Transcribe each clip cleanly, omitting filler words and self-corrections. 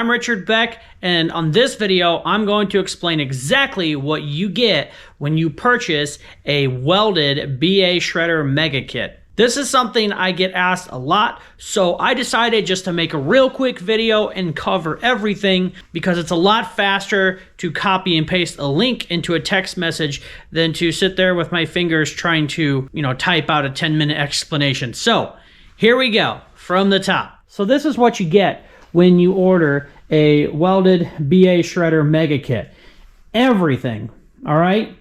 I'm Richard Beck, and on this video, I'm going to explain exactly what you get when you purchase a welded BA Shredder Mega Kit. This is something I get asked a lot, so I decided just to make a real quick video and cover everything because it's a lot faster to copy and paste a link into a text message than to sit there with my fingers trying to, type out a 10-minute explanation. So here we go from the top. So this is what you get when you order a welded BA Shredder Mega Kit. Everything, all right?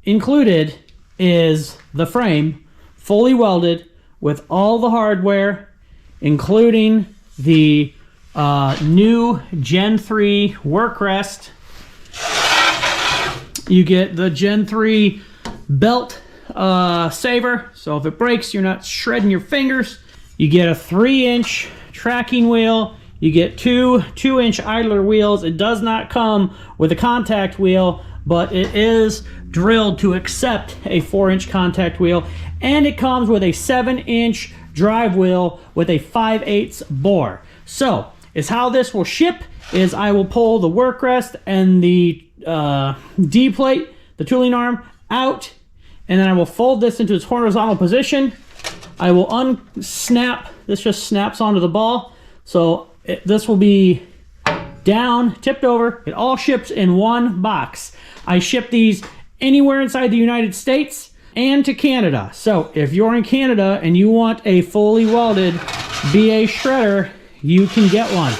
Included is the frame, fully welded with all the hardware, including the new Gen 3 work rest. You get the Gen 3 belt saver, so if it breaks, you're not shredding your fingers. You get a 3-inch tracking wheel. You get two 2-inch idler wheels. It does not come with a contact wheel, but it is drilled to accept a 4-inch contact wheel, and it comes with a 7-inch drive wheel with a 5/8 bore. So is how this will ship is I will pull the work rest and the D plate, the tooling arm, out, and then I will fold this into its horizontal position. I will unsnap. This just snaps onto the ball, so this will be down, tipped over. It all ships in one box. I ship these anywhere inside the United States and to Canada. So if you're in Canada and you want a fully welded BA shredder, you can get one.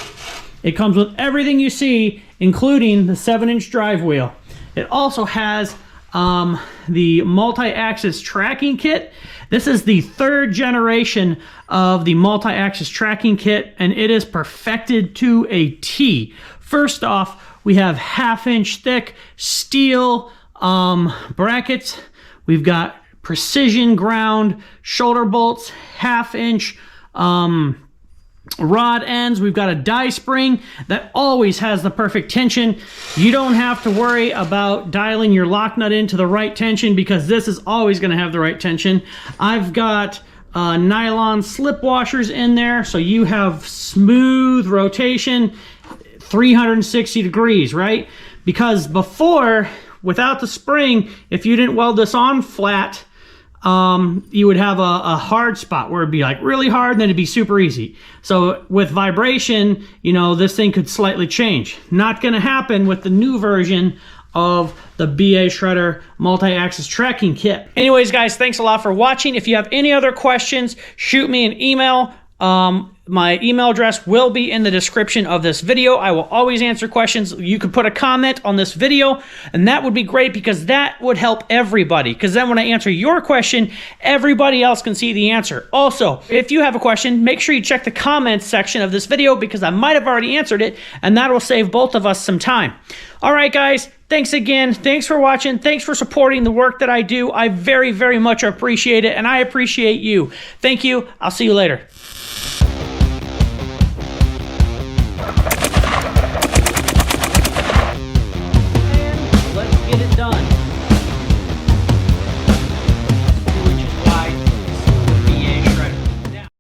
It comes with everything you see, including the 7-inch drive wheel. It also has the multi-axis tracking kit. This is the 3rd generation of the multi-axis tracking kit, and it is perfected to a T. First off, we have 1/2-inch thick steel brackets. We've got precision ground shoulder bolts, 1/2-inch rod ends. We've got a die spring that always has the perfect tension. You don't have to worry about dialing your lock nut into the right tension because this is always going to have the right tension. I've got nylon slip washers in there, so you have smooth rotation, 360 degrees, right? Because before, without the spring, if you didn't weld this on flat, you would have a hard spot where it'd be like really hard and then it'd be super easy. So with vibration, this thing could slightly change. Not going to happen with the new version of the BA Shredder multi-axis tracking kit. Anyways, guys, thanks a lot for watching. If you have any other questions, shoot me an email. My email address will be in the description of this video. I will always answer questions. You could put a comment on this video, and that would be great because that would help everybody. Because then when I answer your question, everybody else can see the answer. Also, if you have a question, make sure you check the comments section of this video because I might have already answered it, and that will save both of us some time. All right, guys, thanks again. Thanks for watching. Thanks for supporting the work that I do. I very, very much appreciate it, and I appreciate you. Thank you. I'll see you later.